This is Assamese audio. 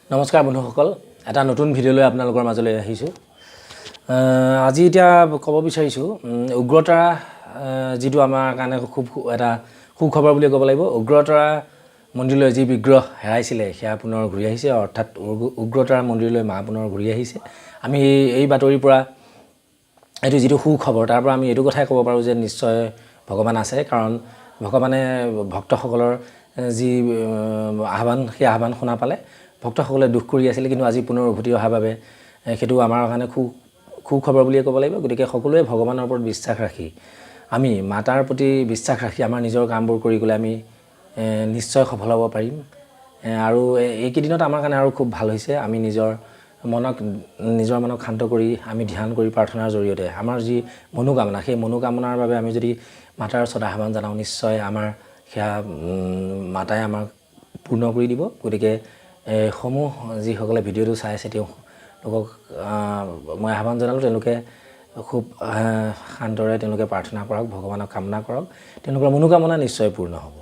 নমস্কাৰ বন্ধুসকল, এটা নতুন ভিডিঅ'লৈ আপোনালোকৰ মাজলৈ আহিছোঁ। আজি এতিয়া ক'ব বিচাৰিছোঁ উগ্ৰতাৰা যিটো আমাৰ কাৰণে খুব এটা সুখবৰ বুলি ক'ব লাগিব। উগ্ৰতাৰা মন্দিৰলৈ যি বিগ্ৰহ হেৰাইছিলে সেয়া পুনৰ ঘূৰি আহিছে, অৰ্থাৎ উগ্ৰতাৰা মন্দিৰলৈ মা পুনৰ ঘূৰি আহিছে। আমি এই বাতৰিৰ পৰা এইটো যিটো সুখবৰ তাৰ পৰা আমি এইটো কথাই ক'ব পাৰোঁ যে নিশ্চয় ভগৱান আছে, কাৰণ ভগৱানে ভক্তসকলৰ যি আহ্বান সেই আহ্বান শুনা পালে। ভক্তসকলে দুখ কৰি আছিলে, কিন্তু আজি পুনৰ উভতি অহাৰ বাবে সেইটো আমাৰ কাৰণে সুখবৰ বুলিয়ে ক'ব লাগিব। গতিকে সকলোৱে ভগৱানৰ ওপৰত বিশ্বাস ৰাখি, আমি মাতাৰ প্ৰতি বিশ্বাস ৰাখি আমাৰ নিজৰ কামবোৰ কৰি গ'লে আমি নিশ্চয় সফল হ'ব পাৰিম। আৰু এইকেইদিনত আমাৰ কাৰণে আৰু খুব ভাল হৈছে। আমি নিজৰ মনক শান্ত কৰি আমি ধ্যান কৰি প্ৰাৰ্থনাৰ জৰিয়তে আমাৰ যি মনোকামনা, সেই মনোকামনাৰ বাবে আমি যদি মাতাৰ ওচৰত আহ্বান জনাওঁ, নিশ্চয় আমাৰ সেয়া মাতাই আমাক পূৰ্ণ কৰি দিব। গতিকে যিসকলে ভিডিঅ'টো চাই আছে তেওঁলোকক মই আহ্বান জনালোঁ, তেওঁলোকে খুব শান্তৰে তেওঁলোকে প্ৰাৰ্থনা কৰক, ভগৱানক কামনা কৰক, তেওঁলোকৰ মনোকামনা নিশ্চয় পূৰ্ণ হ'ব।